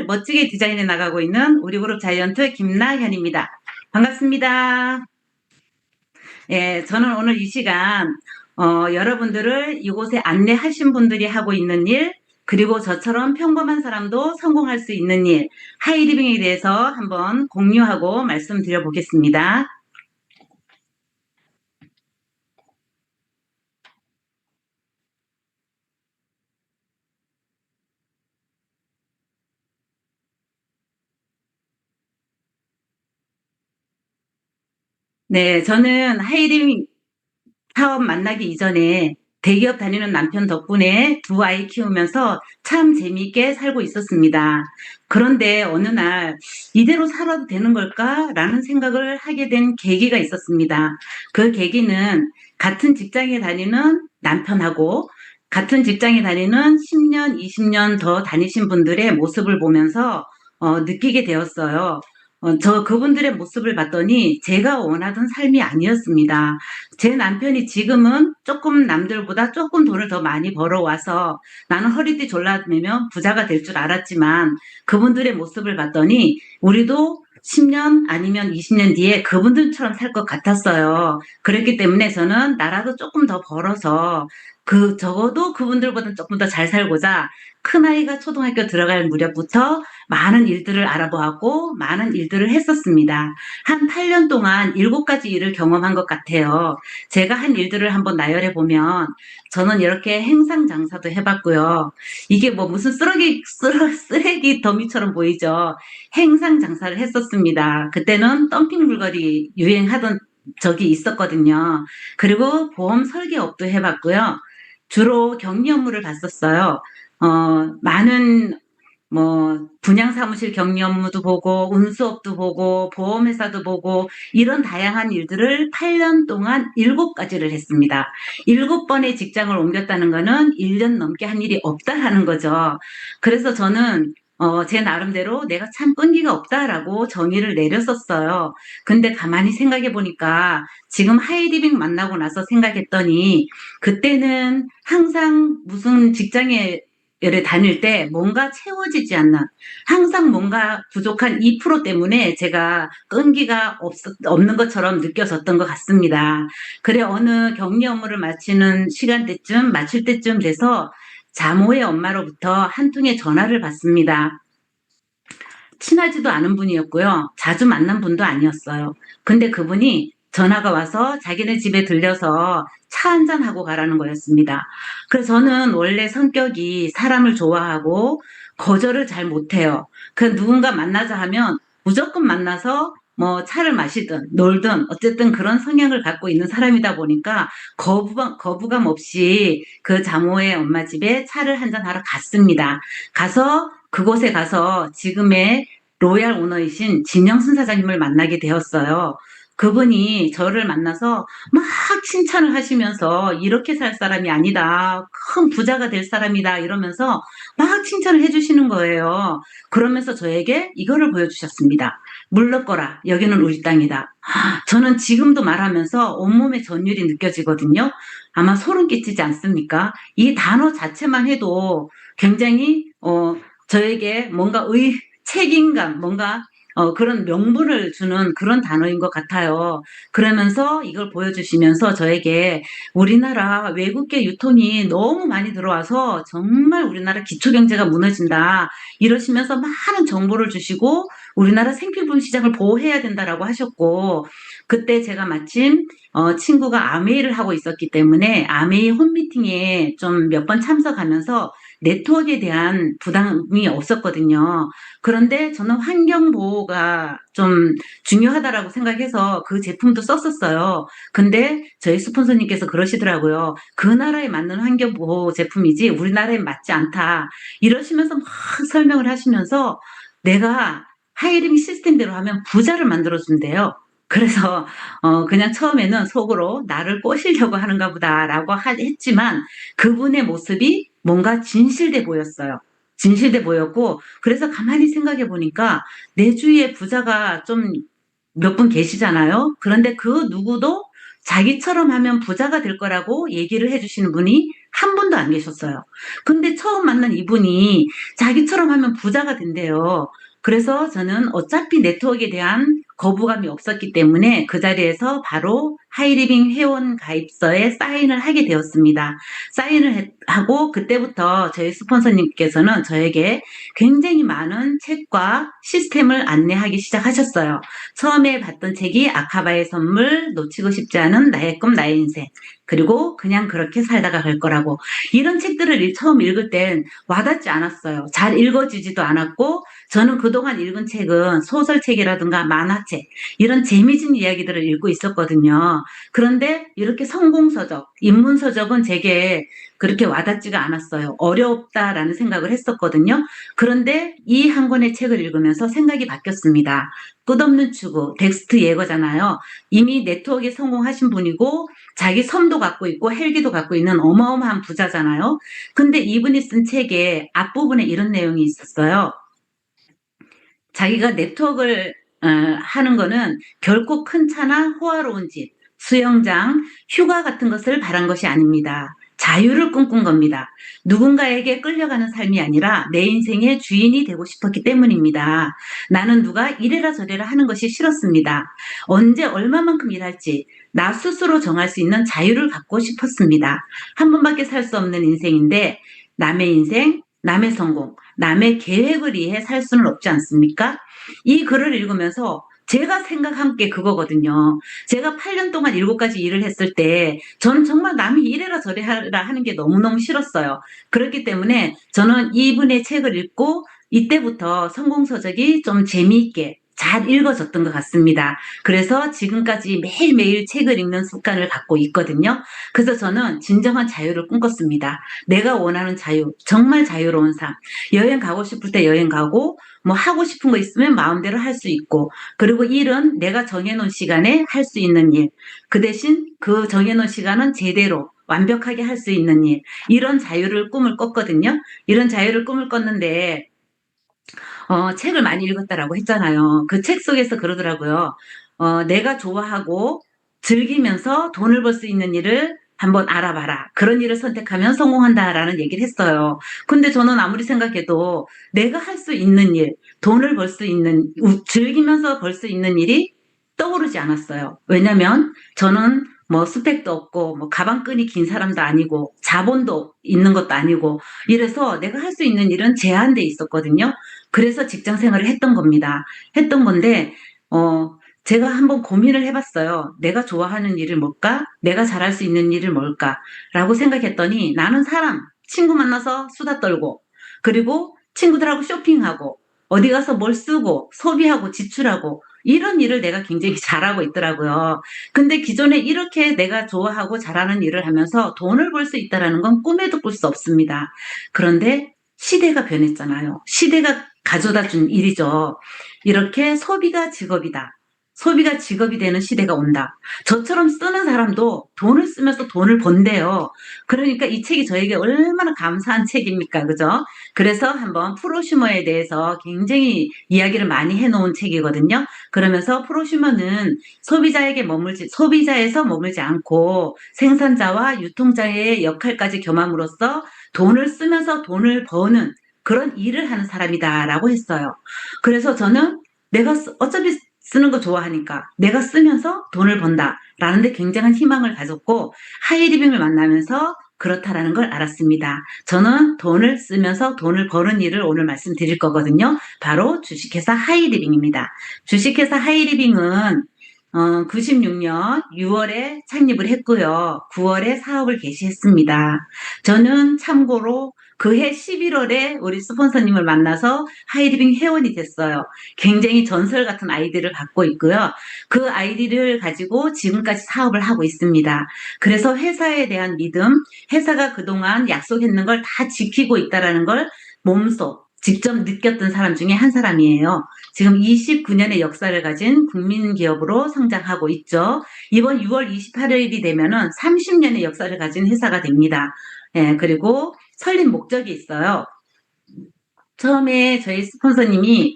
멋지게 디자인해 나가고 있는 우리 그룹 자이언트 김나현입니다. 반갑습니다. 예, 저는 오늘 이 시간 여러분들을 이곳에 안내하신 분들이 하고 있는 일, 그리고 저처럼 평범한 사람도 성공할 수 있는 일, 하이리빙에 대해서 한번 공유하고 말씀드려 보겠습니다. 네, 저는 하이리빙 사업 만나기 이전에 대기업 다니는 남편 덕분에 두 아이 키우면서 참 재미있게 살고 있었습니다. 그런데 어느 날 이대로 살아도 되는 걸까라는 생각을 하게 된 계기가 있었습니다. 그 계기는 같은 직장에 다니는 남편하고 같은 직장에 다니는 10년, 20년 더 다니신 분들의 모습을 보면서 느끼게 되었어요. 저 그분들의 모습을 봤더니 제가 원하던 삶이 아니었습니다. 제 남편이 지금은 조금 남들보다 조금 돈을 더 많이 벌어와서 나는 허리띠 졸라매며 부자가 될 줄 알았지만 그분들의 모습을 봤더니 우리도 10년 아니면 20년 뒤에 그분들처럼 살 것 같았어요. 그랬기 때문에 저는 나라도 조금 더 벌어서 적어도 그분들보다 조금 더 잘 살고자 큰아이가 초등학교 들어갈 무렵부터 많은 일들을 알아보았고 많은 일들을 했었습니다. 한 8년 동안 7가지 일을 경험한 것 같아요. 제가 한 일들을 한번 나열해 보면 저는 이렇게 행상 장사도 해봤고요. 이게 뭐 무슨 쓰레기 더미처럼 보이죠. 행상 장사를 했었습니다. 그때는 덤핑 물건이 유행하던 적이 있었거든요. 그리고 보험 설계업도 해봤고요. 주로 격리 업무를 봤었어요. 많은 분양 사무실 격리 업무도 보고, 운수업도 보고, 보험회사도 보고, 이런 다양한 일들을 8년 동안 7가지를 했습니다. 7번의 직장을 옮겼다는 거는 1년 넘게 한 일이 없다라는 거죠. 그래서 저는 제 나름대로 내가 참 끈기가 없다라고 정의를 내렸었어요. 근데 가만히 생각해 보니까 지금 하이리빙 만나고 나서 생각했더니 그때는 항상 무슨 직장에 를 다닐 때 뭔가 채워지지 않는 항상 뭔가 부족한 2% 때문에 제가 끈기가 없는 것처럼 느껴졌던 것 같습니다. 그래 어느 격리 업무를 마칠 때쯤 돼서 자모의 엄마로부터 한 통의 전화를 받습니다. 친하지도 않은 분이었고요. 자주 만난 분도 아니었어요. 근데 그분이 전화가 와서 자기네 집에 들려서 차 한잔 하고 가라는 거였습니다. 그래서 저는 원래 성격이 사람을 좋아하고 거절을 잘 못해요. 그 누군가 만나자 하면 무조건 만나서 뭐 차를 마시든 놀든 어쨌든 그런 성향을 갖고 있는 사람이다 보니까 거부감 없이 그 자모의 엄마 집에 차를 한잔 하러 갔습니다. 그곳에 가서 지금의 로얄 오너이신 진영순 사장님을 만나게 되었어요. 그분이 저를 만나서 막 칭찬을 하시면서 이렇게 살 사람이 아니다. 큰 부자가 될 사람이다. 이러면서 막 칭찬을 해주시는 거예요. 그러면서 저에게 이거를 보여주셨습니다. 물러거라. 여기는 우리 땅이다. 저는 지금도 말하면서 온몸에 전율이 느껴지거든요. 아마 소름 끼치지 않습니까? 이 단어 자체만 해도 굉장히 저에게 뭔가 책임감, 뭔가 그런 명분을 주는 그런 단어인 것 같아요. 그러면서 이걸 보여주시면서 저에게 우리나라 외국계 유통이 너무 많이 들어와서 정말 우리나라 기초경제가 무너진다. 이러시면서 많은 정보를 주시고 우리나라 생필품 시장을 보호해야 된다라고 하셨고 그때 제가 마침 친구가 아메이를 하고 있었기 때문에 아메이 홈미팅에 좀 몇 번 참석하면서 네트워크에 대한 부담이 없었거든요. 그런데 저는 환경 보호가 좀 중요하다라고 생각해서 그 제품도 썼었어요. 근데 저희 스폰서님께서 그러시더라고요. 그 나라에 맞는 환경 보호 제품이지 우리나라에 맞지 않다. 이러시면서 막 설명을 하시면서 내가 하이링 시스템대로 하면 부자를 만들어준대요. 그래서 그냥 처음에는 속으로 나를 꼬시려고 하는가 보다라고 했지만 그분의 모습이 뭔가 진실돼 보였어요. 진실돼 보였고 그래서 가만히 생각해 보니까 내 주위에 부자가 좀 몇 분 계시잖아요. 그런데 그 누구도 자기처럼 하면 부자가 될 거라고 얘기를 해주시는 분이 한 분도 안 계셨어요. 근데 처음 만난 이분이 자기처럼 하면 부자가 된대요. 그래서 저는 어차피 네트워크에 대한 거부감이 없었기 때문에 그 자리에서 바로 하이리빙 회원 가입서에 사인을 하게 되었습니다. 사인을 하고 그때부터 저희 스폰서님께서는 저에게 굉장히 많은 책과 시스템을 안내하기 시작하셨어요. 처음에 봤던 책이 아카바의 선물, 놓치고 싶지 않은 나의 꿈, 나의 인생, 그리고 그냥 그렇게 살다가 갈 거라고. 이런 책들을 처음 읽을 땐 와닿지 않았어요. 잘 읽어지지도 않았고 저는 그동안 읽은 책은 소설책이라든가 만화책, 이런 재미진 이야기들을 읽고 있었거든요. 그런데 이렇게 성공서적, 인문서적은 제게 그렇게 와닿지가 않았어요. 어렵다라는 생각을 했었거든요. 그런데 이 한 권의 책을 읽으면서 생각이 바뀌었습니다. 끝없는 추구, 덱스트 예거잖아요. 이미 네트워크에 성공하신 분이고 자기 섬도 갖고 있고 헬기도 갖고 있는 어마어마한 부자잖아요. 근데 이분이 쓴 책의 앞부분에 이런 내용이 있었어요. 자기가 네트워크를 하는 거는 결코 큰 차나 호화로운 집, 수영장, 휴가 같은 것을 바란 것이 아닙니다. 자유를 꿈꾼 겁니다. 누군가에게 끌려가는 삶이 아니라 내 인생의 주인이 되고 싶었기 때문입니다. 나는 누가 이래라 저래라 하는 것이 싫었습니다. 언제 얼마만큼 일할지 나 스스로 정할 수 있는 자유를 갖고 싶었습니다. 한 번밖에 살 수 없는 인생인데 남의 인생, 남의 성공, 남의 계획을 위해 살 수는 없지 않습니까? 이 글을 읽으면서 제가 생각한 게 그거거든요. 제가 8년 동안 7가지 일을 했을 때 저는 정말 남이 이래라 저래라 하는 게 너무너무 싫었어요. 그렇기 때문에 저는 이분의 책을 읽고 이때부터 성공서적이 좀 재미있게 잘 읽어졌던 것 같습니다. 그래서 지금까지 매일매일 책을 읽는 습관을 갖고 있거든요. 그래서 저는 진정한 자유를 꿈꿨습니다. 내가 원하는 자유, 정말 자유로운 삶. 여행 가고 싶을 때 여행 가고 뭐 하고 싶은 거 있으면 마음대로 할 수 있고, 그리고 일은 내가 정해놓은 시간에 할 수 있는 일, 그 대신 그 정해놓은 시간은 제대로 완벽하게 할 수 있는 일, 이런 자유를 꿈을 꿨거든요. 이런 자유를 꿈을 꿨는데 책을 많이 읽었다라고 했잖아요. 그 책 속에서 그러더라고요. 내가 좋아하고 즐기면서 돈을 벌 수 있는 일을 한번 알아봐라. 그런 일을 선택하면 성공한다라는 얘기를 했어요. 근데 저는 아무리 생각해도 내가 할 수 있는 일, 돈을 벌 수 있는, 즐기면서 벌 수 있는 일이 떠오르지 않았어요. 왜냐면 저는 뭐 스펙도 없고 뭐 가방끈이 긴 사람도 아니고 자본도 있는 것도 아니고 이래서 내가 할 수 있는 일은 제한돼 있었거든요. 그래서 직장 생활을 했던 겁니다. 했던 건데, 제가 한번 고민을 해봤어요. 내가 좋아하는 일을 뭘까? 내가 잘할 수 있는 일을 뭘까? 라고 생각했더니 나는 사람, 친구 만나서 수다 떨고, 그리고 친구들하고 쇼핑하고, 어디 가서 뭘 쓰고, 소비하고, 지출하고, 이런 일을 내가 굉장히 잘하고 있더라고요. 근데 기존에 이렇게 내가 좋아하고 잘하는 일을 하면서 돈을 벌 수 있다는 건 꿈에도 꿀 수 없습니다. 그런데 시대가 변했잖아요. 시대가 가져다 준 일이죠. 이렇게 소비가 직업이다. 소비가 직업이 되는 시대가 온다. 저처럼 쓰는 사람도 돈을 쓰면서 돈을 번대요. 그러니까 이 책이 저에게 얼마나 감사한 책입니까? 그죠? 그래서 한번 프로슈머에 대해서 굉장히 이야기를 많이 해놓은 책이거든요. 그러면서 프로슈머는 소비자에서 머물지 않고 생산자와 유통자의 역할까지 겸함으로써 돈을 쓰면서 돈을 버는 그런 일을 하는 사람이다라고 했어요. 그래서 저는 내가 어차피 쓰는 거 좋아하니까 내가 쓰면서 돈을 번다라는 데 굉장한 희망을 가졌고 하이리빙을 만나면서 그렇다라는 걸 알았습니다. 저는 돈을 쓰면서 돈을 버는 일을 오늘 말씀드릴 거거든요. 바로 주식회사 하이리빙입니다. 주식회사 하이리빙은 96년 6월에 창립을 했고요. 9월에 사업을 개시했습니다. 저는 참고로 그해 11월에 우리 스폰서님을 만나서 하이리빙 회원이 됐어요. 굉장히 전설 같은 아이디를 갖고 있고요. 그 아이디를 가지고 지금까지 사업을 하고 있습니다. 그래서 회사에 대한 믿음, 회사가 그동안 약속했는 걸 다 지키고 있다는 걸 몸소 직접 느꼈던 사람 중에 한 사람이에요. 지금 29년의 역사를 가진 국민기업으로 성장하고 있죠. 이번 6월 28일이 되면은 30년의 역사를 가진 회사가 됩니다. 예, 그리고 설립 목적이 있어요. 처음에 저희 스폰서님이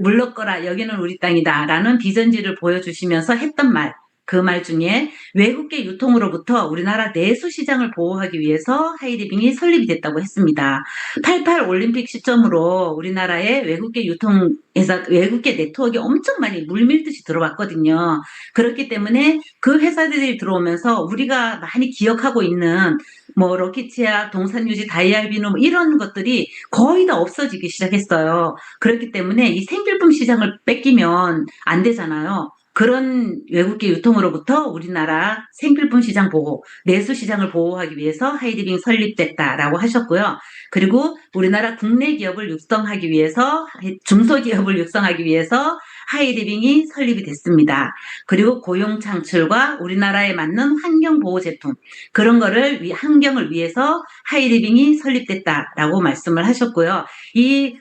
물러거라 여기는 우리 땅이다라는 비전지를 보여주시면서 했던 말, 그 말 중에 외국계 유통으로부터 우리나라 내수 시장을 보호하기 위해서 하이리빙이 설립이 됐다고 했습니다. 88 올림픽 시점으로 우리나라의 외국계 유통회사, 외국계 네트워크가 엄청 많이 물밀듯이 들어왔거든요. 그렇기 때문에 그 회사들이 들어오면서 우리가 많이 기억하고 있는 뭐 럭키치약, 동산유지, 다이알비누 뭐 이런 것들이 거의 다 없어지기 시작했어요. 그렇기 때문에 이 생필품 시장을 뺏기면 안 되잖아요. 그런 외국계 유통으로부터 우리나라 생필품 시장 보호, 내수 시장을 보호하기 위해서 하이리빙 설립됐다라고 하셨고요. 그리고 우리나라 국내 기업을 육성하기 위해서, 중소기업을 육성하기 위해서 하이리빙이 설립이 됐습니다. 그리고 고용 창출과 우리나라에 맞는 환경 보호 제품, 그런 거를 환경을 위해서 하이리빙이 설립됐다라고 말씀을 하셨고요. 이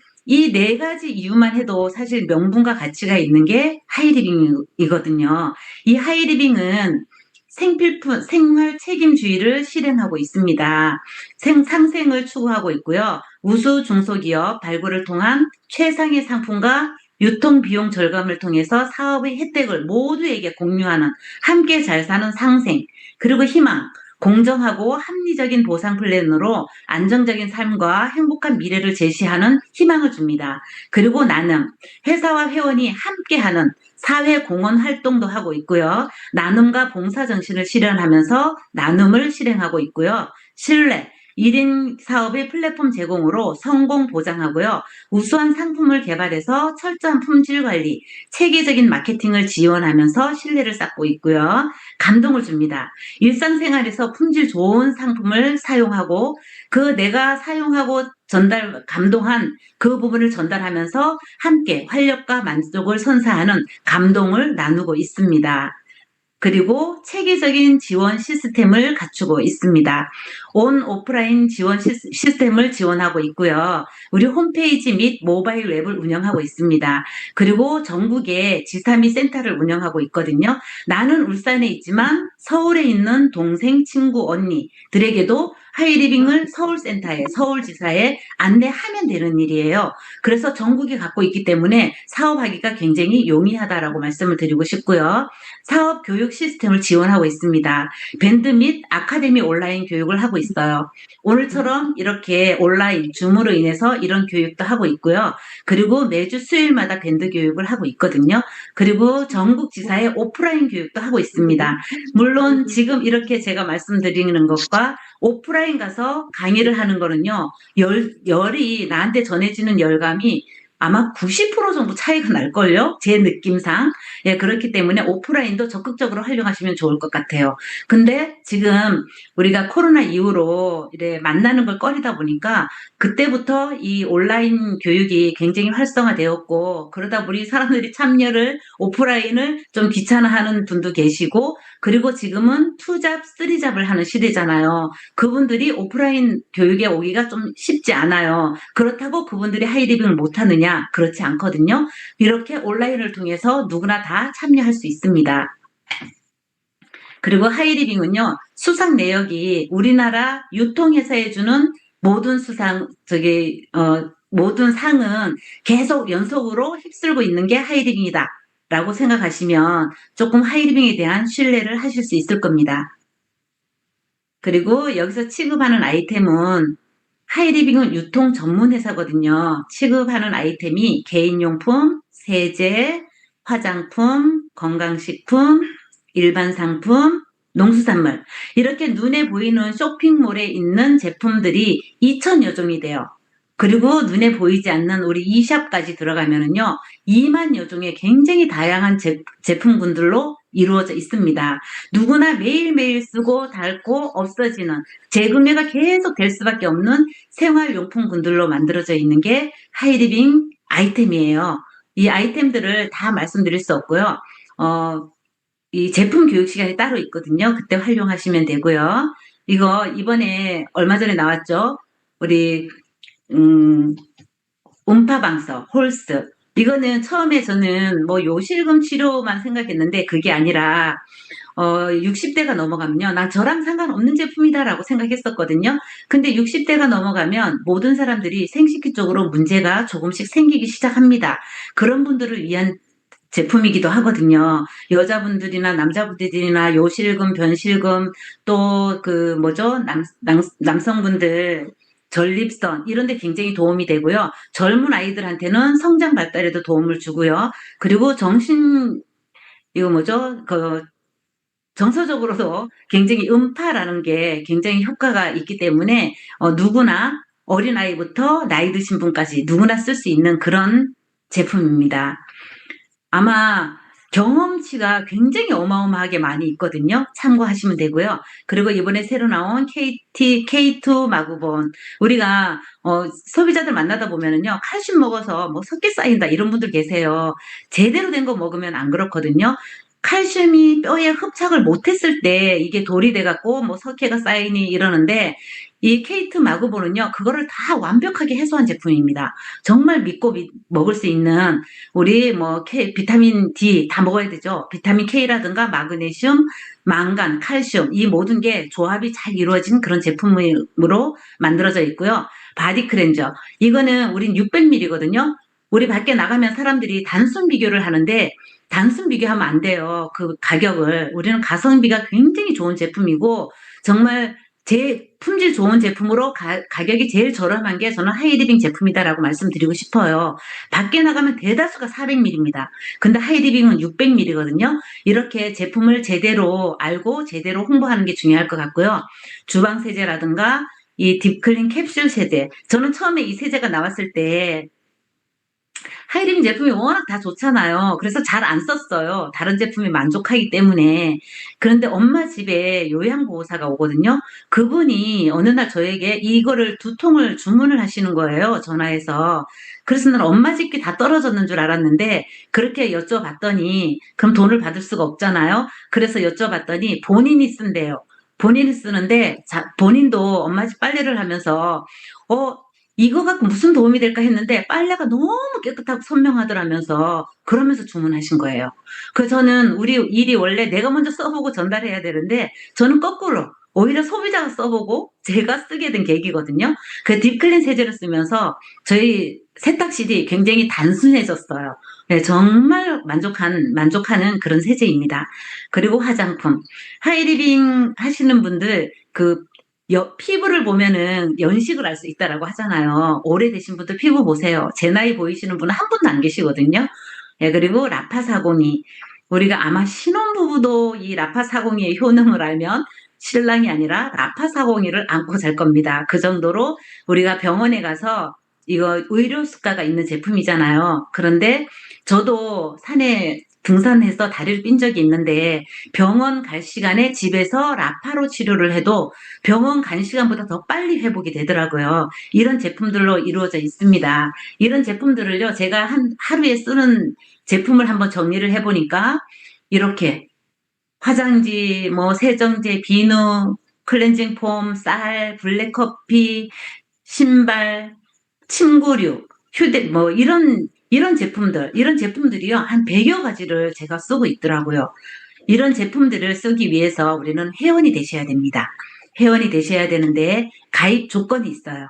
네 가지 이유만 해도 사실 명분과 가치가 있는 게 하이리빙이거든요. 이 하이리빙은 생필품, 생활 책임주의를 실행하고 있습니다. 상생을 추구하고 있고요. 우수 중소기업 발굴을 통한 최상의 상품과 유통 비용 절감을 통해서 사업의 혜택을 모두에게 공유하는 함께 잘 사는 상생, 그리고 희망, 공정하고 합리적인 보상 플랜으로 안정적인 삶과 행복한 미래를 제시하는 희망을 줍니다. 그리고 나눔, 회사와 회원이 함께하는 사회 공헌 활동도 하고 있고요. 나눔과 봉사 정신을 실현하면서 나눔을 실행하고 있고요. 신뢰, 1인 사업의 플랫폼 제공으로 성공 보장하고요. 우수한 상품을 개발해서 철저한 품질 관리, 체계적인 마케팅을 지원하면서 신뢰를 쌓고 있고요. 감동을 줍니다. 일상생활에서 품질 좋은 상품을 사용하고 그 내가 사용하고 감동한 그 부분을 전달하면서 함께 활력과 만족을 선사하는 감동을 나누고 있습니다. 그리고 체계적인 지원 시스템을 갖추고 있습니다. 온 오프라인 지원 시스템을 지원하고 있고요. 우리 홈페이지 및 모바일 웹을 운영하고 있습니다. 그리고 전국에 지사미 센터를 운영하고 있거든요. 나는 울산에 있지만 서울에 있는 동생, 친구, 언니들에게도 하이리빙을 서울센터에, 서울지사에 안내하면 되는 일이에요. 그래서 전국에 갖고 있기 때문에 사업하기가 굉장히 용이하다라고 말씀을 드리고 싶고요. 사업 교육 시스템을 지원하고 있습니다. 밴드 및 아카데미 온라인 교육을 하고 있어요. 오늘처럼 이렇게 온라인, 줌으로 인해서 이런 교육도 하고 있고요. 그리고 매주 수요일마다 밴드 교육을 하고 있거든요. 그리고 전국 지사의 오프라인 교육도 하고 있습니다. 물론 지금 이렇게 제가 말씀드리는 것과 오프라인 가서 강의를 하는 거는요, 열이 나한테 전해지는 열감이 아마 90% 정도 차이가 날걸요? 제 느낌상. 예, 그렇기 때문에 오프라인도 적극적으로 활용하시면 좋을 것 같아요. 근데 지금 우리가 코로나 이후로 이래 만나는 걸 꺼리다 보니까 그때부터 이 온라인 교육이 굉장히 활성화되었고, 그러다 보니 사람들이 참여를, 오프라인을 좀 귀찮아하는 분도 계시고, 그리고 지금은 투잡, 쓰리잡을 하는 시대잖아요. 그분들이 오프라인 교육에 오기가 좀 쉽지 않아요. 그렇다고 그분들이 하이리빙을 못하느냐? 그렇지 않거든요. 이렇게 온라인을 통해서 누구나 다 참여할 수 있습니다. 그리고 하이리빙은요, 수상 내역이 우리나라 유통회사에 주는 모든 모든 상은 계속 연속으로 휩쓸고 있는 게 하이리빙이다 라고 생각하시면 조금 하이리빙에 대한 신뢰를 하실 수 있을 겁니다. 그리고 여기서 취급하는 아이템은, 하이리빙은 유통 전문 회사거든요. 취급하는 아이템이 개인용품, 세제, 화장품, 건강식품, 일반 상품, 농수산물, 이렇게 눈에 보이는 쇼핑몰에 있는 제품들이 2,000여 종이 돼요. 그리고 눈에 보이지 않는 우리 e샵까지 들어가면은요, 2만여 종의 굉장히 다양한 제품군들로 이루어져 있습니다. 누구나 매일매일 쓰고 닳고 없어지는, 재구매가 계속 될 수밖에 없는 생활용품군들로 만들어져 있는 게 하이리빙 아이템이에요. 이 아이템들을 다 말씀드릴 수 없고요. 이 제품 교육 시간이 따로 있거든요. 그때 활용하시면 되고요. 이거 이번에 얼마 전에 나왔죠. 우리 음파방석, 홀스. 이거는 처음에 저는 뭐 요실금 치료만 생각했는데 그게 아니라 60대가 넘어가면요, 난 저랑 상관없는 제품이다라고 생각했었거든요. 근데 60대가 넘어가면 모든 사람들이 생식기 쪽으로 문제가 조금씩 생기기 시작합니다. 그런 분들을 위한 제품이기도 하거든요. 여자분들이나 남자분들이나 요실금, 변실금, 또 그 뭐죠? 남성분들 전립선 이런 데 굉장히 도움이 되고요. 젊은 아이들한테는 성장 발달에도 도움을 주고요. 그리고 이거 뭐죠? 정서적으로도 굉장히 음파라는 게 굉장히 효과가 있기 때문에 누구나 어린아이부터 나이 드신 분까지 누구나 쓸 수 있는 그런 제품입니다. 아마 경험치가 굉장히 어마어마하게 많이 있거든요. 참고하시면 되고요. 그리고 이번에 새로 나온 K2 마구본 우리가 소비자들 만나다 보면은요. 칼슘 먹어서 뭐 석기 쌓인다 이런 분들 계세요. 제대로 된 거 먹으면 안 그렇거든요. 칼슘이 뼈에 흡착을 못했을 때 이게 돌이 돼갖고 뭐 석회가 쌓이니 이러는데 이 K2 마구본은요. 그거를 다 완벽하게 해소한 제품입니다. 정말 믿고 먹을 수 있는 우리 뭐 비타민 D 다 먹어야 되죠. 비타민 K라든가 마그네슘, 망간, 칼슘 이 모든 게 조합이 잘 이루어진 그런 제품으로 만들어져 있고요. 바디 클렌저 이거는 우린 600ml거든요. 우리 밖에 나가면 사람들이 단순 비교를 하는데 단순 비교하면 안 돼요. 그 가격을 우리는 가성비가 굉장히 좋은 제품이고 정말 품질 좋은 제품으로 가격이 제일 저렴한 게 저는 하이리빙 제품이다라고 말씀드리고 싶어요. 밖에 나가면 대다수가 400ml입니다. 근데 하이리빙은 600ml거든요. 이렇게 제품을 제대로 알고 제대로 홍보하는 게 중요할 것 같고요. 주방 세제라든가 이 딥클린 캡슐 세제. 저는 처음에 이 세제가 나왔을 때 하이림 제품이 워낙 다 좋잖아요. 그래서 잘 안 썼어요. 다른 제품에 만족하기 때문에. 그런데 엄마 집에 요양보호사가 오거든요. 그분이 어느 날 저에게 이거를 2통을 주문을 하시는 거예요. 전화해서. 그래서 난 엄마 집게 다 떨어졌는 줄 알았는데 그렇게 여쭤봤더니 그럼 돈을 받을 수가 없잖아요. 그래서 여쭤봤더니 본인이 쓴대요. 본인이 쓰는데 본인도 엄마 집 빨래를 하면서 어 이거 갖고 무슨 도움이 될까 했는데 빨래가 너무 깨끗하고 선명하더라면서 그러면서 주문하신 거예요. 그래서 저는 우리 일이 원래 내가 먼저 써보고 전달해야 되는데 저는 거꾸로 오히려 소비자가 써보고 제가 쓰게 된 계기거든요. 그 딥클린 세제를 쓰면서 저희 세탁실이 굉장히 단순해졌어요. 네, 정말 만족하는 그런 세제입니다. 그리고 화장품. 하이리빙 하시는 분들 피부를 보면은 연식을 알 수 있다라고 하잖아요. 오래되신 분들 피부 보세요. 제 나이 보이시는 분은 한 분도 안 계시거든요. 예, 그리고 라파사공이 우리가 아마 신혼부부도 이 라파사공이의 효능을 알면 신랑이 아니라 라파사공이를 안고 잘 겁니다. 그 정도로 우리가 병원에 가서 이거 의료 수가가 있는 제품이잖아요. 그런데 저도 산에 등산해서 다리를 삔 적이 있는데 병원 갈 시간에 집에서 라파로 치료를 해도 병원 간 시간보다 더 빨리 회복이 되더라고요. 이런 제품들로 이루어져 있습니다. 이런 제품들을요, 제가 하루에 쓰는 제품을 한번 정리를 해보니까 이렇게 화장지, 뭐 세정제, 비누, 클렌징 폼, 쌀, 블랙커피, 신발, 침구류, 뭐 이런 제품들이요. 한 100여 가지를 제가 쓰고 있더라고요. 이런 제품들을 쓰기 위해서 우리는 회원이 되셔야 됩니다. 회원이 되셔야 되는데 가입 조건이 있어요.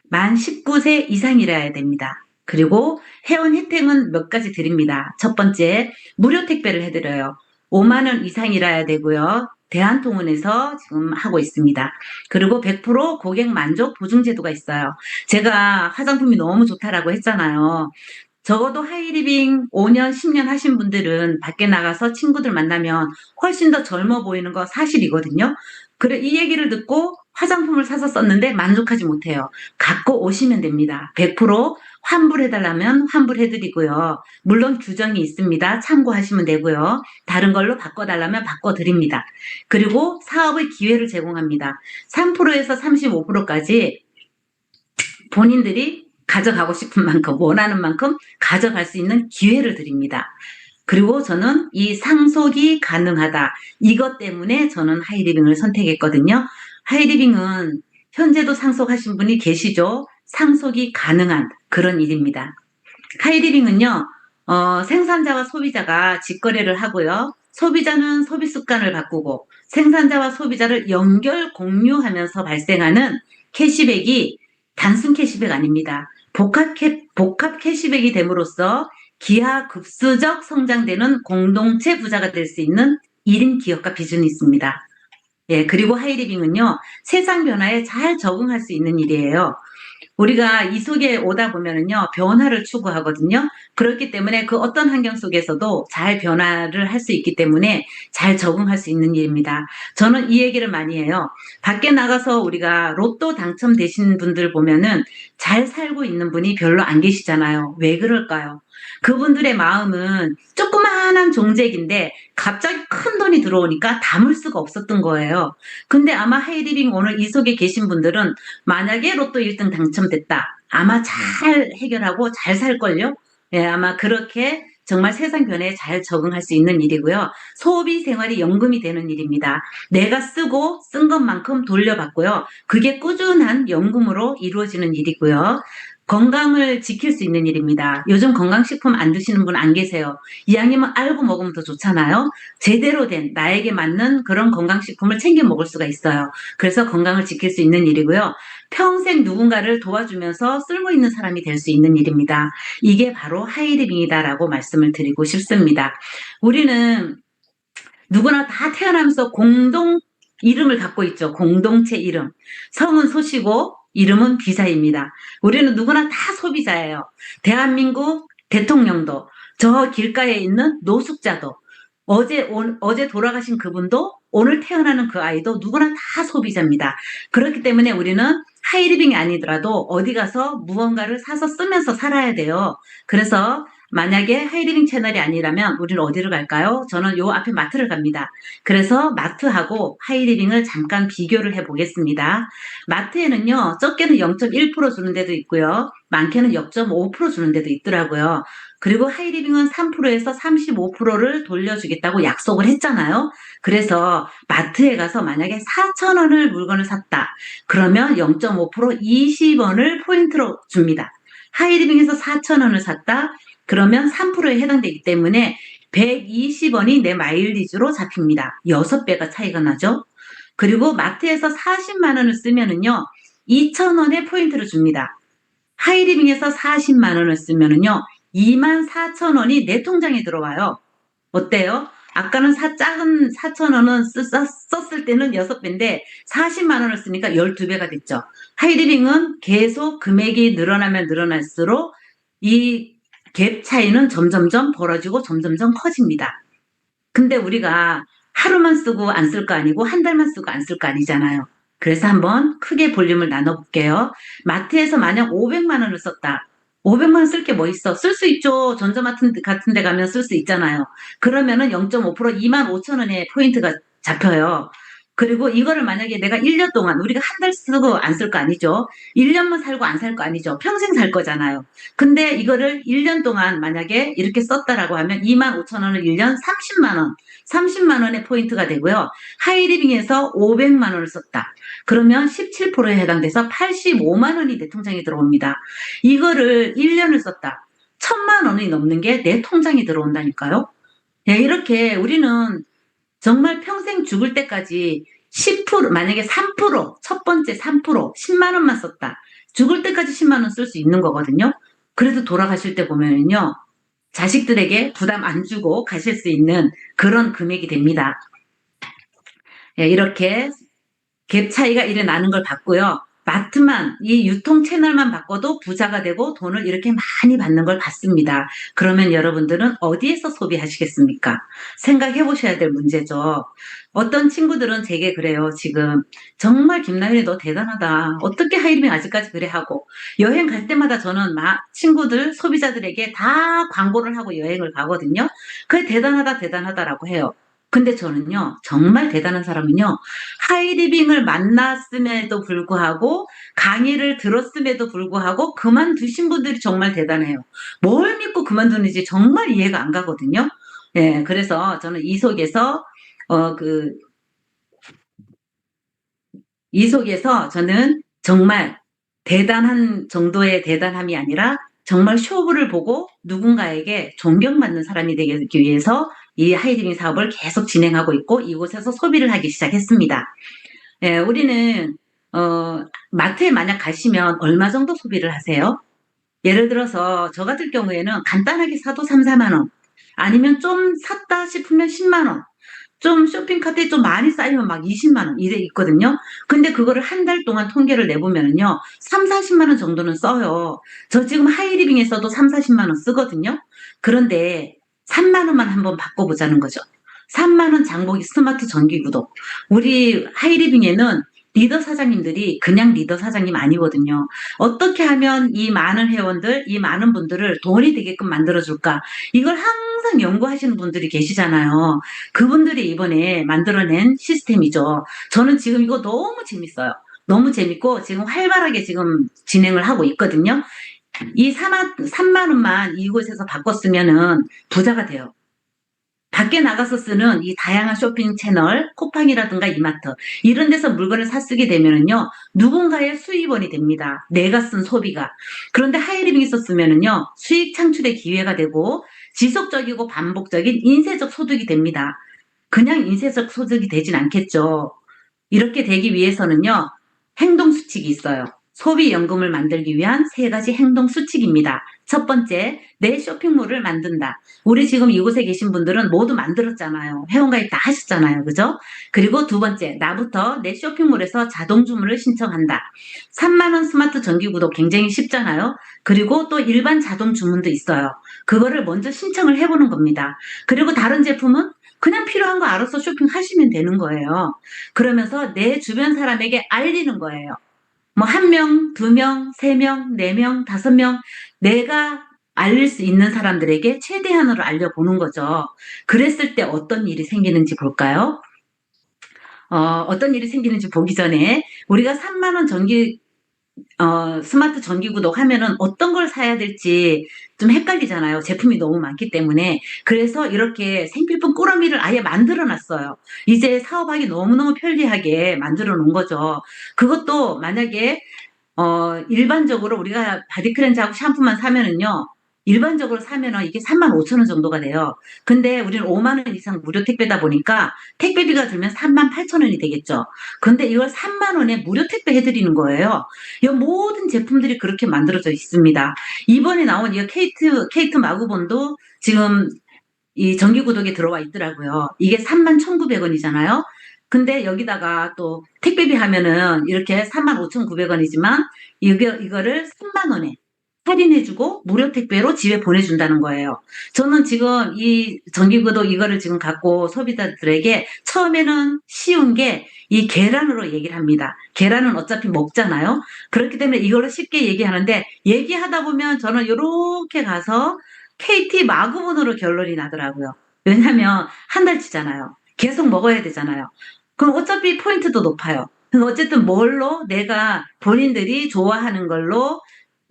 만 19세 이상이라야 됩니다. 그리고 회원 혜택은 몇 가지 드립니다. 첫 번째, 무료 택배를 해드려요. 5만 원 이상이라야 되고요. 대한통운에서 지금 하고 있습니다. 그리고 100% 고객 만족 보증 제도가 있어요. 제가 화장품이 너무 좋다라고 했잖아요. 적어도 하이리빙 5년, 10년 하신 분들은 밖에 나가서 친구들 만나면 훨씬 더 젊어 보이는 거 사실이거든요. 그래, 이 얘기를 듣고 화장품을 사서 썼는데 만족하지 못해요. 갖고 오시면 됩니다. 100% 환불해달라면 환불해드리고요. 물론 규정이 있습니다. 참고하시면 되고요. 다른 걸로 바꿔달라면 바꿔드립니다. 그리고 사업의 기회를 제공합니다. 3%에서 35%까지 본인들이 가져가고 싶은 만큼, 원하는 만큼 가져갈 수 있는 기회를 드립니다. 그리고 저는 이 상속이 가능하다. 이것 때문에 저는 하이리빙을 선택했거든요. 하이리빙은 현재도 상속하신 분이 계시죠? 상속이 가능한 그런 일입니다. 하이리빙은요, 생산자와 소비자가 직거래를 하고요. 소비자는 소비 습관을 바꾸고 생산자와 소비자를 연결 공유하면서 발생하는 캐시백이 단순 캐시백 아닙니다. 복합 캐시백이 됨으로써 기하급수적 성장되는 공동체 부자가 될 수 있는 1인 기업가 비전이 있습니다. 예, 그리고 하이리빙은요, 세상 변화에 잘 적응할 수 있는 일이에요. 우리가 이 속에 오다 보면은요, 변화를 추구하거든요. 그렇기 때문에 그 어떤 환경 속에서도 잘 변화를 할 수 있기 때문에 잘 적응할 수 있는 일입니다. 저는 이 얘기를 많이 해요. 밖에 나가서 우리가 로또 당첨되신 분들 보면은 잘 살고 있는 분이 별로 안 계시잖아요. 왜 그럴까요? 그분들의 마음은 조그마한 종색인데 갑자기 큰 돈이 들어오니까 담을 수가 없었던 거예요. 근데 아마 하이리빙 오늘 이 속에 계신 분들은 만약에 로또 1등 당첨됐다. 아마 잘 해결하고 잘 살걸요? 예, 아마 그렇게 정말 세상 변화에 잘 적응할 수 있는 일이고요. 소비 생활이 연금이 되는 일입니다. 내가 쓰고 쓴 것만큼 돌려받고요. 그게 꾸준한 연금으로 이루어지는 일이고요. 건강을 지킬 수 있는 일입니다. 요즘 건강식품 안 드시는 분 안 계세요. 이왕이면 알고 먹으면 더 좋잖아요. 제대로 된 나에게 맞는 그런 건강식품을 챙겨 먹을 수가 있어요. 그래서 건강을 지킬 수 있는 일이고요. 평생 누군가를 도와주면서 쓸모 있는 사람이 될 수 있는 일입니다. 이게 바로 하이리빙이다라고 말씀을 드리고 싶습니다. 우리는 누구나 다 태어나면서 공동 이름을 갖고 있죠. 공동체 이름. 성은 소시고 이름은 비사입니다. 우리는 누구나 다 소비자예요. 대한민국 대통령도, 저 길가에 있는 노숙자도, 어제 돌아가신 그분도, 오늘 태어나는 그 아이도 누구나 다 소비자입니다. 그렇기 때문에 우리는 하이리빙이 아니더라도 어디 가서 무언가를 사서 쓰면서 살아야 돼요. 그래서 만약에 하이리빙 채널이 아니라면 우리는 어디를 갈까요? 저는 요 앞에 마트를 갑니다. 그래서 마트하고 하이리빙을 잠깐 비교를 해보겠습니다. 마트에는요, 적게는 0.1% 주는 데도 있고요. 많게는 0.5% 주는 데도 있더라고요. 그리고 하이리빙은 3%에서 35%를 돌려주겠다고 약속을 했잖아요. 그래서 마트에 가서 만약에 4,000원을 물건을 샀다. 그러면 0.5% 20원을 포인트로 줍니다. 하이리빙에서 4,000원을 샀다. 그러면 3%에 해당되기 때문에 120원이 내 마일리지로 잡힙니다. 6배가 차이가 나죠. 그리고 마트에서 40만 원을 쓰면은요, 2,000원의 포인트를 줍니다. 하이리빙에서 40만 원을 쓰면은요, 24,000원이 내 통장에 들어와요. 어때요? 아까는 작은 4,000원은 썼을 때는 6배인데 40만 원을 쓰니까 12배가 됐죠. 하이리빙은 계속 금액이 늘어나면 늘어날수록 이 갭 차이는 점점점 벌어지고 점점점 커집니다. 근데 우리가 하루만 쓰고 안 쓸 거 아니고 한 달만 쓰고 안 쓸 거 아니잖아요. 그래서 한번 크게 볼륨을 나눠볼게요. 마트에서 만약 500만 원을 썼다. 500만 원 쓸 게 뭐 있어? 쓸 수 있죠. 전자마트 같은 데 가면 쓸 수 있잖아요. 그러면은 0.5% 2만 5천 원의 포인트가 잡혀요. 그리고 이거를 만약에 내가 1년 동안 우리가 한 달 쓰고 안 쓸 거 아니죠. 1년만 살고 안 살 거 아니죠. 평생 살 거잖아요. 근데 이거를 1년 동안 만약에 이렇게 썼다라고 하면 2만 5천 원을 1년 30만 원, 30만 원의 포인트가 되고요. 하이리빙에서 500만 원을 썼다. 그러면 17%에 해당돼서 85만 원이 내 통장에 들어옵니다. 이거를 1년을 썼다. 1,000만 원이 넘는 게 내 통장에 들어온다니까요. 네, 이렇게 우리는 정말 평생 죽을 때까지 10%, 만약에 3%, 첫 번째 3%, 10만 원만 썼다. 죽을 때까지 10만 원 쓸 수 있는 거거든요. 그래도 돌아가실 때 보면요. 자식들에게 부담 안 주고 가실 수 있는 그런 금액이 됩니다. 예, 이렇게 갭 차이가 일어나는 걸 봤고요. 마트만, 이 유통 채널만 바꿔도 부자가 되고 돈을 이렇게 많이 받는 걸 봤습니다. 그러면 여러분들은 어디에서 소비하시겠습니까? 생각해 보셔야 될 문제죠. 어떤 친구들은 제게 그래요, 지금. 정말 김나연이 너 대단하다. 어떻게 하이림이 아직까지 그래 하고. 여행 갈 때마다 저는 친구들, 소비자들에게 다 광고를 하고 여행을 가거든요. 그게 대단하다, 대단하다라고 해요. 근데 저는요, 정말 대단한 사람은요, 하이리빙을 만났음에도 불구하고 강의를 들었음에도 불구하고 그만두신 분들이 정말 대단해요. 뭘 믿고 그만두는지 정말 이해가 안 가거든요. 예, 그래서 저는 이 속에서 어, 그, 이 속에서 저는 정말 대단한 정도의 대단함이 아니라 정말 쇼부를 보고 누군가에게 존경받는 사람이 되기 위해서 이 하이리빙 사업을 계속 진행하고 있고 이곳에서 소비를 하기 시작했습니다. 예, 우리는 마트에 만약 가시면 얼마 정도 소비를 하세요? 예를 들어서 저 같은 경우에는 간단하게 사도 3, 4만 원. 아니면 좀 샀다 싶으면 10만 원. 좀 쇼핑카트에 좀 많이 쌓이면 막 20만 원 이래 있거든요. 근데 그거를 한 달 동안 통계를 내보면은요. 3, 40만 원 정도는 써요. 저 지금 하이리빙에서도 3, 40만 원 쓰거든요. 그런데 3만 원만 한번 바꿔보자는 거죠. 3만 원 장보기 스마트 전기구독. 우리 하이리빙에는 리더 사장님들이 그냥 리더 사장님 아니거든요. 어떻게 하면 이 많은 회원들, 이 많은 분들을 돈이 되게끔 만들어줄까? 이걸 항상 연구하시는 분들이 계시잖아요. 그분들이 이번에 만들어낸 시스템이죠. 저는 지금 이거 너무 재밌어요. 너무 재밌고 지금 활발하게 지금 진행을 하고 있거든요. 이 3만 원만 이곳에서 바꿨으면은 부자가 돼요. 밖에 나가서 쓰는 이 다양한 쇼핑 채널, 쿠팡이라든가 이마트 이런 데서 물건을 사쓰게 되면은요 누군가의 수입원이 됩니다. 내가 쓴 소비가. 그런데 하이리빙이 썼으면은요 수익 창출의 기회가 되고 지속적이고 반복적인 인쇄적 소득이 됩니다. 그냥 인쇄적 소득이 되진 않겠죠. 이렇게 되기 위해서는요, 행동 수칙이 있어요. 소비연금을 만들기 위한 세 가지 행동 수칙입니다. 첫 번째, 내 쇼핑몰을 만든다. 우리 지금 이곳에 계신 분들은 모두 만들었잖아요. 회원가입 다 하셨잖아요. 그죠? 그리고 두 번째, 나부터 내 쇼핑몰에서 자동 주문을 신청한다. 3만 원 스마트 전기 구독 굉장히 쉽잖아요. 그리고 또 일반 자동 주문도 있어요. 그거를 먼저 신청을 해보는 겁니다. 그리고 다른 제품은 그냥 필요한 거 알아서 쇼핑하시면 되는 거예요. 그러면서 내 주변 사람에게 알리는 거예요. 뭐 한 명, 두 명, 세 명, 네 명, 다섯 명 내가 알릴 수 있는 사람들에게 최대한으로 알려보는 거죠. 그랬을 때 어떤 일이 생기는지 볼까요? 어떤 일이 생기는지 보기 전에 우리가 3만 원 전기 스마트 전기구독 하면은 어떤 걸 사야 될지 좀 헷갈리잖아요. 제품이 너무 많기 때문에. 그래서 이렇게 생필품 꾸러미를 아예 만들어 놨어요. 이제 사업하기 너무너무 편리하게 만들어 놓은 거죠. 그것도 만약에 일반적으로 우리가 바디 클렌저하고 샴푸만 사면은요. 일반적으로 사면은 이게 3만 5천 원 정도가 돼요. 근데 우리는 5만 원 이상 무료 택배다 보니까 택배비가 들면 3만 8천 원이 되겠죠. 근데 이걸 3만 원에 무료 택배 해드리는 거예요. 이 모든 제품들이 그렇게 만들어져 있습니다. 이번에 나온 이 케이트 마구본도 지금 이 정기구독에 들어와 있더라고요. 이게 3만 1,900원이잖아요. 근데 여기다가 또 택배비 하면은 이렇게 35,900원이지만 이거를 3만 원에 할인해주고 무료 택배로 집에 보내준다는 거예요. 저는 지금 이 정기구독 이거를 지금 갖고 소비자들에게 처음에는 쉬운 게 이 계란으로 얘기를 합니다. 계란은 어차피 먹잖아요. 그렇기 때문에 이걸로 쉽게 얘기하는데 얘기하다 보면 저는 이렇게 가서 KT 마구본으로 결론이 나더라고요. 왜냐면 한 달치잖아요. 계속 먹어야 되잖아요. 그럼 어차피 포인트도 높아요. 그래서 어쨌든 뭘로 내가 본인들이 좋아하는 걸로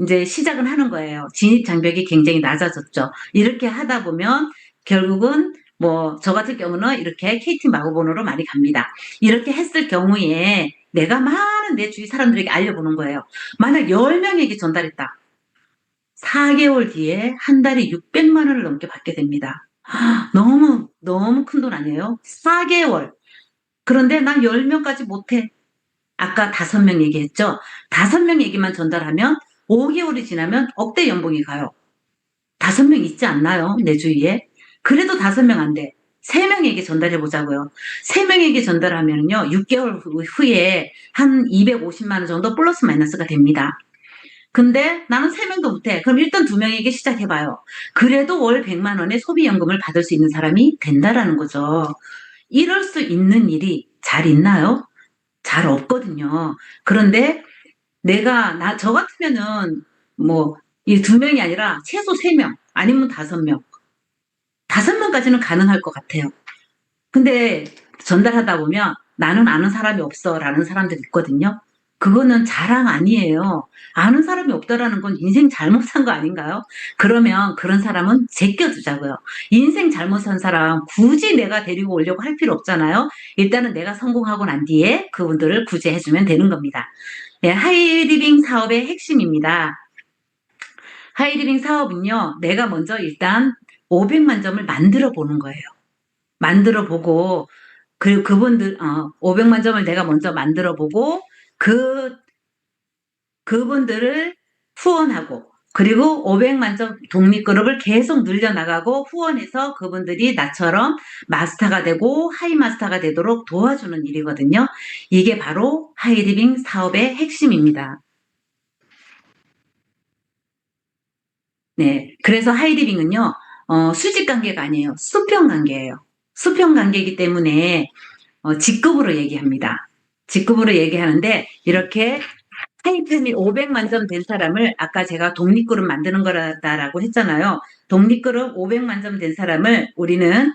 이제 시작은 하는 거예요. 진입 장벽이 굉장히 낮아졌죠. 이렇게 하다 보면 결국은 뭐 저 같은 경우는 이렇게 KT 마구본으로 많이 갑니다. 이렇게 했을 경우에 내가 많은 내 주위 사람들에게 알려보는 거예요. 만약 10명에게 전달했다. 4개월 뒤에 한 달에 600만 원을 넘게 받게 됩니다. 너무 너무 큰 돈 아니에요? 4개월. 그런데 난 10명까지 못해. 아까 5명 얘기했죠? 5명 얘기만 전달하면 5개월이 지나면 억대 연봉이 가요. 5명 있지 않나요? 내 주위에. 그래도 5명 안 돼. 3명에게 전달해 보자고요. 3명에게 전달하면요. 6개월 후에 한 250만 원 정도 플러스 마이너스가 됩니다. 근데 나는 3명도 못해. 그럼 일단 2명에게 시작해봐요. 그래도 월 100만 원의 소비연금을 받을 수 있는 사람이 된다라는 거죠. 이럴 수 있는 일이 잘 있나요? 잘 없거든요. 그런데 저 같으면은 뭐, 이 2명이 아니라 최소 3명, 아니면 5명. 5명까지는 가능할 것 같아요. 근데 전달하다 보면 나는 아는 사람이 없어 라는 사람들이 있거든요. 그거는 자랑 아니에요. 아는 사람이 없다라는 건 인생 잘못 산 거 아닌가요? 그러면 그런 사람은 제껴두자고요. 인생 잘못 산 사람 굳이 내가 데리고 오려고 할 필요 없잖아요. 일단은 내가 성공하고 난 뒤에 그분들을 구제해주면 되는 겁니다. 네, 하이리빙 사업의 핵심입니다. 하이리빙 사업은요, 내가 먼저 일단 500만 점을 만들어 보는 거예요. 만들어 보고, 그리고 500만 점을 내가 먼저 만들어 보고, 그, 그분들을 후원하고, 그리고 500만점 독립그룹을 계속 늘려나가고 후원해서 그분들이 나처럼 마스터가 되고 하이마스터가 되도록 도와주는 일이거든요. 이게 바로 하이리빙 사업의 핵심입니다. 네. 그래서 하이리빙은요, 수직 관계가 아니에요. 수평 관계예요. 수평 관계이기 때문에 직급으로 얘기합니다. 직급으로 얘기하는데 이렇게 하이펜이 500만 점 된 사람을 아까 제가 독립그룹 만드는 거라고 했잖아요. 독립그룹 500만 점 된 사람을 우리는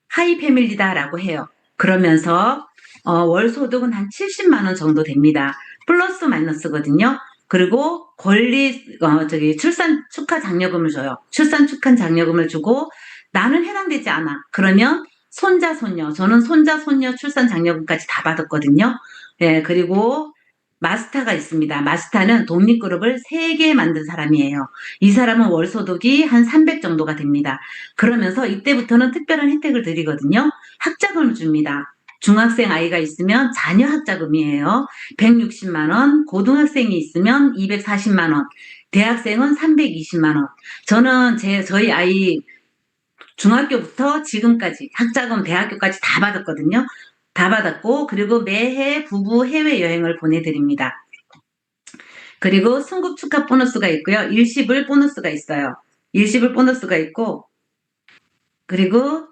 하이 패밀리다라고 해요. 그러면서 월 소득은 한 70만 원 정도 됩니다. 플러스 마이너스거든요. 그리고 출산 축하 장려금을 줘요. 출산 축하 장려금을 주고 나는 해당되지 않아. 그러면 손자 손녀, 저는 손자 손녀 출산 장려금까지 다 받았거든요. 예, 그리고 마스터가 있습니다. 마스터는 독립그룹을 3개 만든 사람이에요. 이 사람은 월 소득이 한 300 정도가 됩니다. 그러면서 이때부터는 특별한 혜택을 드리거든요. 학자금을 줍니다. 중학생 아이가 있으면 자녀 학자금이에요. 160만 원, 고등학생이 있으면 240만 원, 대학생은 320만 원. 저는 저희 아이 중학교부터 지금까지 학자금 대학교까지 다 받았거든요. 다 받았고 그리고 매해 부부 해외여행을 보내드립니다. 그리고 승급 축하 보너스가 있고요. 일시불 보너스가 있어요. 일시불 보너스가 있고 그리고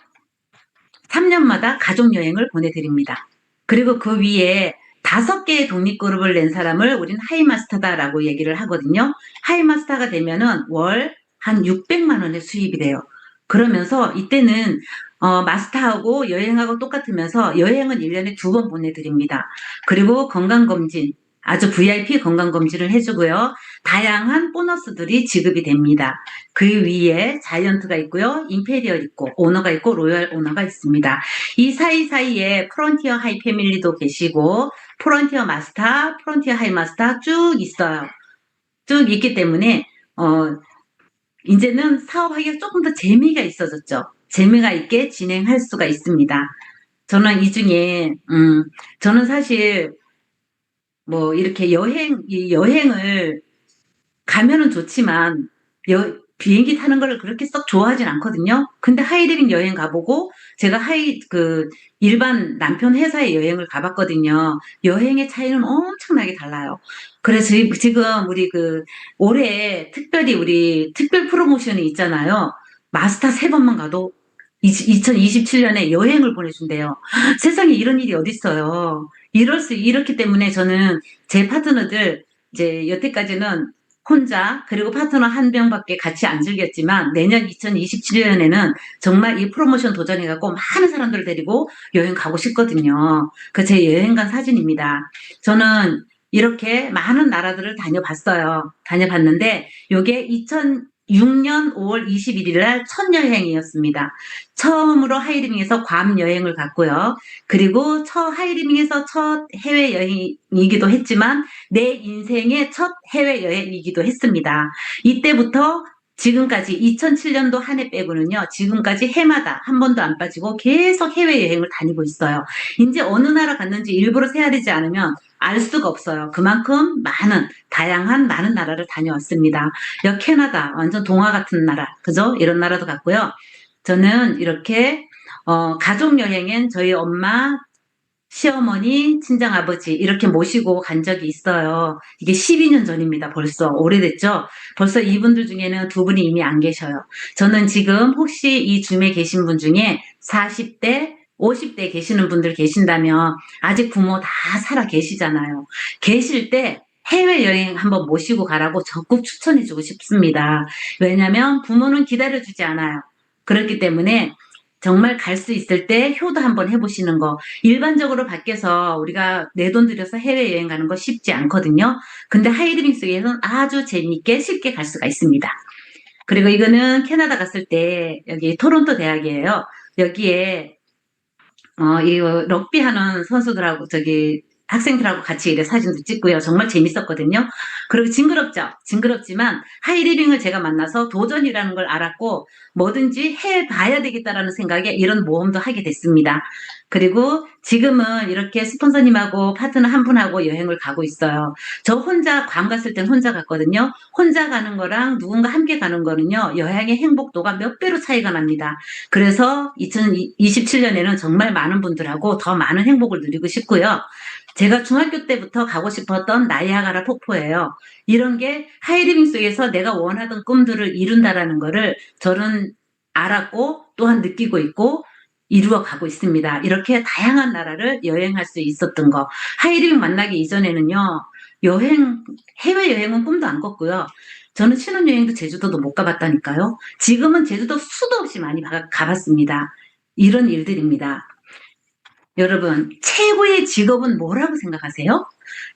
3년마다 가족여행을 보내드립니다. 그리고 그 위에 5개의 독립그룹을 낸 사람을 우린 하이마스터다라고 얘기를 하거든요. 하이마스터가 되면은 월 한 600만 원의 수입이 돼요. 그러면서 이때는 마스터하고 여행하고 똑같으면서 여행은 1년에 2번 보내드립니다. 그리고 건강검진, 아주 VIP 건강검진을 해주고요. 다양한 보너스들이 지급이 됩니다. 그 위에 자이언트가 있고요. 임페리얼 있고 오너가 있고 로열 오너가 있습니다. 이 사이사이에 프론티어 하이 패밀리도 계시고 프론티어 마스터, 프론티어 하이 마스터 쭉 있어요. 쭉 있기 때문에 이제는 사업하기가 조금 더 재미가 있어졌죠. 재미가 있게 진행할 수가 있습니다. 저는 이 중에 저는 사실 뭐 이렇게 여행을 가면은 좋지만 비행기 타는 걸 그렇게 썩 좋아하진 않거든요. 근데 하이리빙 여행 가보고 제가 일반 남편 회사의 여행을 가봤거든요. 여행의 차이는 엄청나게 달라요. 그래서 지금 우리 올해 특별히 우리 특별 프로모션이 있잖아요. 마스터 3번만 가도 2027년에 여행을 보내준대요. 세상에 이런 일이 어딨어요. 이렇기 때문에 저는 제 파트너들 이제 여태까지는 혼자 그리고 파트너 1명밖에 같이 안 즐겼지만 내년 2027년에는 정말 이 프로모션 도전해갖고 많은 사람들을 데리고 여행 가고 싶거든요. 그 제 여행 간 사진입니다. 저는 이렇게 많은 나라들을 다녀봤어요. 다녀봤는데 요게 2006년 5월 21일 날 첫 여행이었습니다. 처음으로 하이리빙에서 괌 여행을 갔고요. 그리고 하이리빙에서 첫 해외여행이기도 했지만 내 인생의 첫 해외여행이기도 했습니다. 이때부터 지금까지 2007년도 한 해 빼고는요. 지금까지 해마다 한 번도 안 빠지고 계속 해외여행을 다니고 있어요. 이제 어느 나라 갔는지 일부러 세아리지 않으면 알 수가 없어요. 그만큼 다양한 많은 나라를 다녀왔습니다. 캐나다 완전 동화 같은 나라 그죠? 이런 나라도 갔고요. 저는 이렇게 가족여행엔 저희 엄마, 시어머니, 친정아버지 이렇게 모시고 간 적이 있어요. 이게 12년 전입니다. 벌써 오래됐죠? 벌써 이분들 중에는 2분이 이미 안 계셔요. 저는 지금 혹시 이 줌에 계신 분 중에 40대, 50대 계시는 분들 계신다면 아직 부모 다 살아 계시잖아요. 계실 때 해외여행 한번 모시고 가라고 적극 추천해주고 싶습니다. 왜냐하면 부모는 기다려주지 않아요. 그렇기 때문에 정말 갈 수 있을 때 효도 한번 해보시는 거. 일반적으로 밖에서 우리가 내 돈 들여서 해외여행 가는 거 쉽지 않거든요. 근데 하이리빙 속에서는 아주 재미있게 쉽게 갈 수가 있습니다. 그리고 이거는 캐나다 갔을 때 여기 토론토 대학이에요. 여기에 이거 럭비 하는 선수들하고 학생들하고 같이 이래 사진도 찍고요. 정말 재밌었거든요. 그리고 징그럽죠. 징그럽지만 하이리빙을 제가 만나서 도전이라는 걸 알았고 뭐든지 해봐야 되겠다라는 생각에 이런 모험도 하게 됐습니다. 그리고 지금은 이렇게 스폰서님하고 파트너 한 분하고 여행을 가고 있어요. 저 혼자 괌 갔을 땐 혼자 갔거든요. 혼자 가는 거랑 누군가 함께 가는 거는요. 여행의 행복도가 몇 배로 차이가 납니다. 그래서 2027년에는 정말 많은 분들하고 더 많은 행복을 누리고 싶고요. 제가 중학교 때부터 가고 싶었던 나이아가라 폭포예요. 이런 게 하이리빙 속에서 내가 원하던 꿈들을 이룬다라는 거를 저는 알았고 또한 느끼고 있고 이루어 가고 있습니다. 이렇게 다양한 나라를 여행할 수 있었던 거. 하이리빙 만나기 이전에는요. 해외여행은 꿈도 안 꿨고요. 저는 신혼여행도 제주도도 못 가봤다니까요. 지금은 제주도 수도 없이 많이 가봤습니다. 이런 일들입니다. 여러분, 최고의 직업은 뭐라고 생각하세요?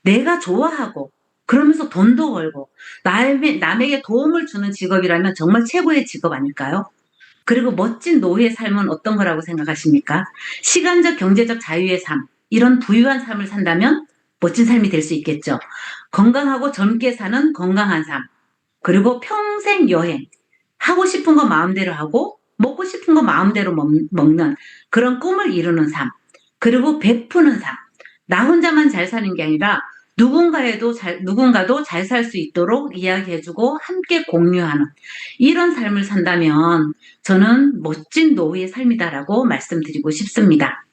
내가 좋아하고, 그러면서 돈도 벌고, 남에게 도움을 주는 직업이라면 정말 최고의 직업 아닐까요? 그리고 멋진 노후의 삶은 어떤 거라고 생각하십니까? 시간적, 경제적 자유의 삶, 이런 부유한 삶을 산다면 멋진 삶이 될 수 있겠죠. 건강하고 젊게 사는 건강한 삶, 그리고 평생 여행, 하고 싶은 거 마음대로 하고, 먹고 싶은 거 마음대로 먹는 그런 꿈을 이루는 삶, 그리고 베푸는 삶. 나 혼자만 잘 사는 게 아니라 누군가도 잘 살 수 있도록 이야기해주고 함께 공유하는 이런 삶을 산다면 저는 멋진 노후의 삶이다라고 말씀드리고 싶습니다.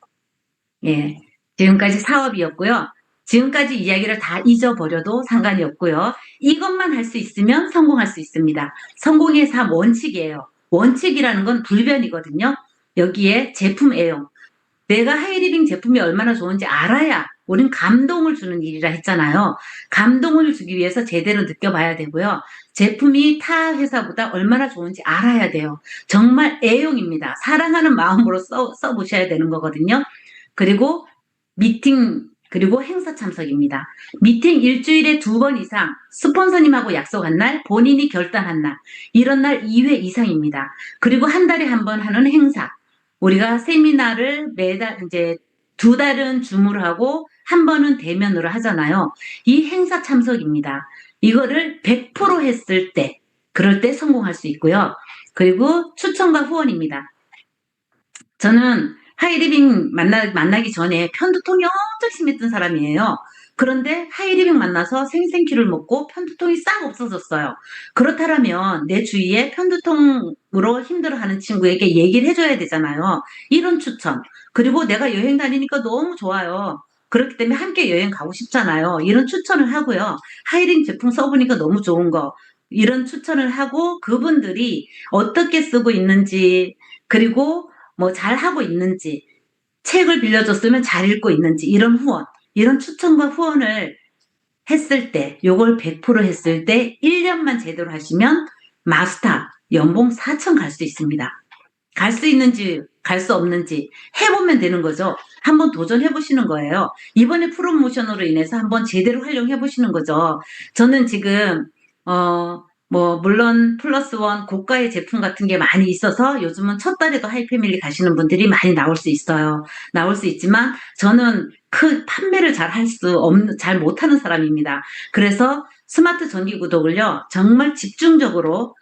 예. 지금까지 사업이었고요. 지금까지 이야기를 다 잊어버려도 상관이 없고요. 이것만 할 수 있으면 성공할 수 있습니다. 성공의 3 원칙이에요. 원칙이라는 건 불변이거든요. 여기에 제품 애용. 내가 하이리빙 제품이 얼마나 좋은지 알아야 우린 감동을 주는 일이라 했잖아요. 감동을 주기 위해서 제대로 느껴봐야 되고요. 제품이 타 회사보다 얼마나 좋은지 알아야 돼요. 정말 애용입니다. 사랑하는 마음으로 써보셔야 되는 거거든요. 그리고 그리고 행사 참석입니다. 미팅 일주일에 2번 이상 스폰서님하고 약속한 날, 본인이 결단한 날, 이런 날 2회 이상입니다. 그리고 한 달에 한 번 하는 행사. 우리가 세미나를 매달 이제 2달은 줌으로 하고 한 번은 대면으로 하잖아요. 이 행사 참석입니다. 이거를 100% 했을 때, 그럴 때 성공할 수 있고요. 그리고 추천과 후원입니다. 저는 하이리빙 만나기 전에 편두통이 엄청 심했던 사람이에요. 그런데 하이리빙 만나서 생생큐를 먹고 편두통이 싹 없어졌어요. 그렇다면 내 주위에 편두통으로 힘들어하는 친구에게 얘기를 해줘야 되잖아요. 이런 추천. 그리고 내가 여행 다니니까 너무 좋아요. 그렇기 때문에 함께 여행 가고 싶잖아요. 이런 추천을 하고요. 하이링 제품 써보니까 너무 좋은 거. 이런 추천을 하고 그분들이 어떻게 쓰고 있는지 그리고 뭐 잘하고 있는지, 책을 빌려줬으면 잘 읽고 있는지, 이런 후원, 이런 추천과 후원을 했을 때, 요걸 100% 했을 때 1년만 제대로 하시면 마스터 연봉 4천 갈 수 있습니다. 갈 수 있는지 갈 수 없는지 해보면 되는 거죠. 한번 도전해보시는 거예요. 이번에 프로모션으로 인해서 한번 제대로 활용해보시는 거죠. 저는 지금 물론 플러스원 고가의 제품 같은 게 많이 있어서 요즘은 첫 달에도 하이패밀리 가시는 분들이 많이 나올 수 있어요. 나올 수 있지만 저는 판매를 잘 못하는 사람입니다. 그래서 스마트 전기 구독을요, 정말 집중적으로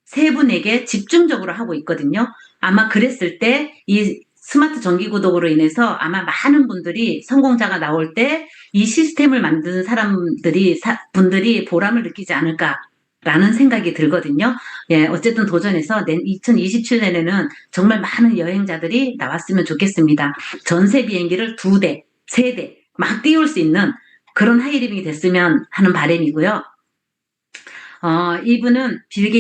세 분에게 집중적으로 하고 있거든요. 아마 그랬을 때 이 스마트 전기 구독으로 인해서 아마 많은 분들이 성공자가 나올 때 이 시스템을 만든 분들이 보람을 느끼지 않을까라는 생각이 들거든요. 예, 어쨌든 도전해서 2027년에는 정말 많은 여행자들이 나왔으면 좋겠습니다. 전세 비행기를 2대, 3대 막 띄울 수 있는 그런 하이리빙이 됐으면 하는 바람이고요. 이분은 빌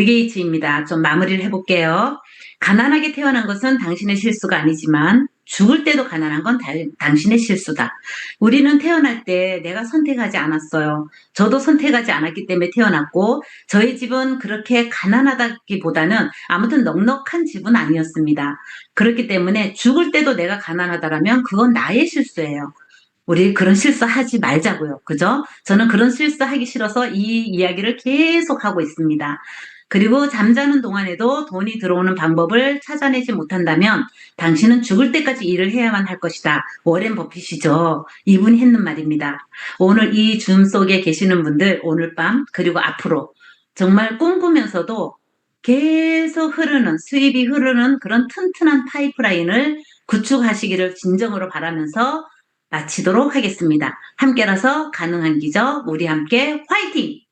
게이츠입니다. 좀 마무리를 해볼게요. 가난하게 태어난 것은 당신의 실수가 아니지만 죽을 때도 가난한 건 당신의 실수다. 우리는 태어날 때 내가 선택하지 않았어요. 저도 선택하지 않았기 때문에 태어났고 저희 집은 그렇게 가난하다기보다는 아무튼 넉넉한 집은 아니었습니다. 그렇기 때문에 죽을 때도 내가 가난하다라면 그건 나의 실수예요. 우리 그런 실수하지 말자고요. 그죠? 저는 그런 실수하기 싫어서 이 이야기를 계속 하고 있습니다. 그리고 잠자는 동안에도 돈이 들어오는 방법을 찾아내지 못한다면 당신은 죽을 때까지 일을 해야만 할 것이다. 워렌 버핏이죠. 이분이 했는 말입니다. 오늘 이 줌 속에 계시는 분들 오늘 밤 그리고 앞으로 정말 꿈꾸면서도 계속 흐르는 수입이 흐르는 그런 튼튼한 파이프라인을 구축하시기를 진정으로 바라면서 마치도록 하겠습니다. 함께라서 가능한 기적 우리 함께 화이팅!